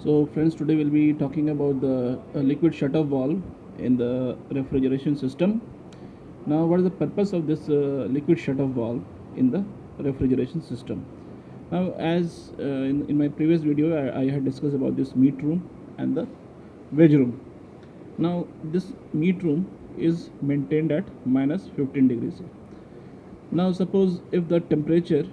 So friends, today we'll be talking about the liquid shutoff valve in the refrigeration system. Now, what is the purpose of this liquid shutoff valve in the refrigeration system? Now, as in my previous video, I had discussed about this meat room and the veg room. Now, this meat room is maintained at minus 15 degrees. Now, suppose if the temperature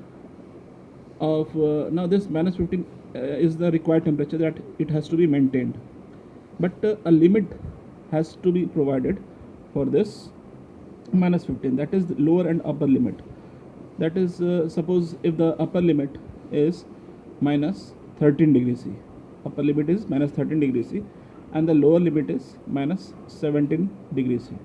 of now this minus 15 is the required temperature that it has to be maintained, but a limit has to be provided for this minus 15, that is the lower and upper limit. That is suppose if the upper limit is minus 13 degrees C, upper limit is minus 13 degrees C, and the lower limit is minus 17 degrees C.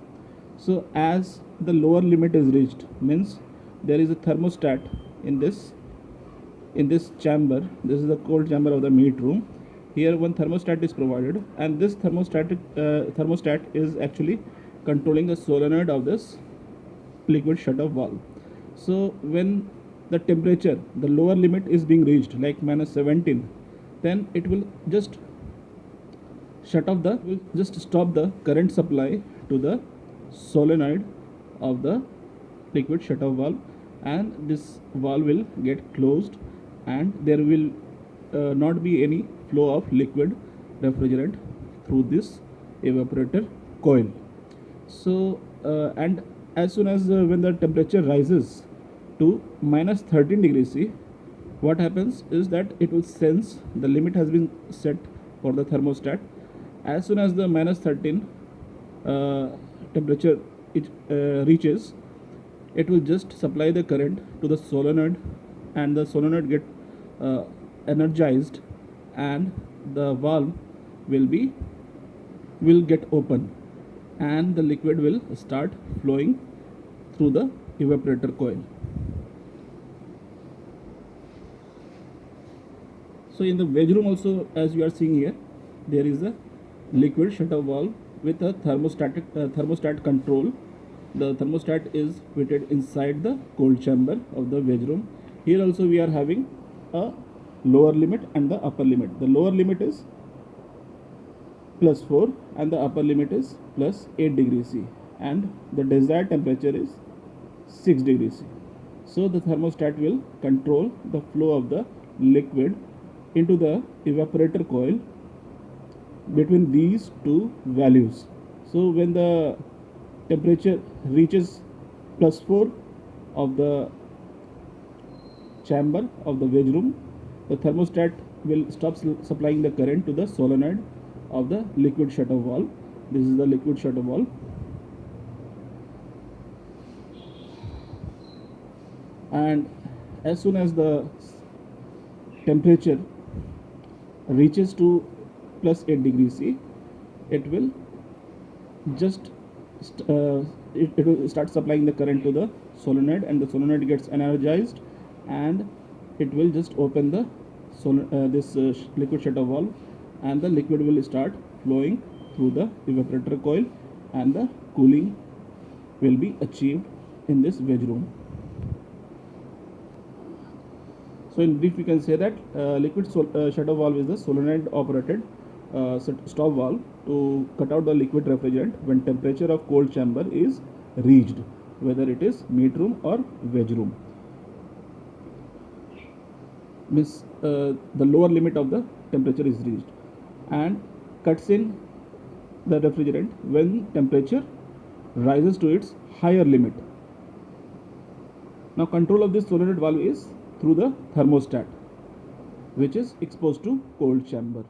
So as the lower limit is reached, means there is a thermostat in this chamber. This is the cold chamber of the meat room. Here one thermostat is provided, and this thermostat is actually controlling the solenoid of this liquid shutoff valve. So when the temperature, the lower limit is being reached, like minus 17, then it will just stop the current supply to the solenoid of the liquid shutoff valve, and this valve will get closed, and there will not be any flow of liquid refrigerant through this evaporator coil. So and as soon as when the temperature rises to minus 13 degrees C, what happens is that it will sense the limit has been set for the thermostat. As soon as the minus 13 temperature it reaches, it will just supply the current to the solenoid, and the solenoid get energized, and the valve will get open, and the liquid will start flowing through the evaporator coil. So in the veg room also, as you are seeing here, there is a liquid shutoff valve with a thermostat control. The thermostat is fitted inside the cold chamber of the veg room. Here also we are having a lower limit and the upper limit. The lower limit is plus 4 and the upper limit is plus 8 degrees C, and the desired temperature is 6 degrees C. So the thermostat will control the flow of the liquid into the evaporator coil between these two values. So when the temperature reaches plus 4 of the chamber of the veg room, the thermostat will stop supplying the current to the solenoid of the liquid shutoff valve. This is the liquid shutoff valve, and as soon as the temperature reaches to plus 8 degrees C, it will just it will start supplying the current to the solenoid, and the solenoid gets energized, and it will just open the liquid shutoff valve, and the liquid will start flowing through the evaporator coil, and the cooling will be achieved in this veg room. So in brief, we can say that liquid shutoff valve is the solenoid operated stop valve to cut out the liquid refrigerant when temperature of cold chamber is reached, whether it is meat room or veg room. Means the lower limit of the temperature is reached, and cuts in the refrigerant when temperature rises to its higher limit. Now control of this solenoid valve is through the thermostat, which is exposed to cold chamber.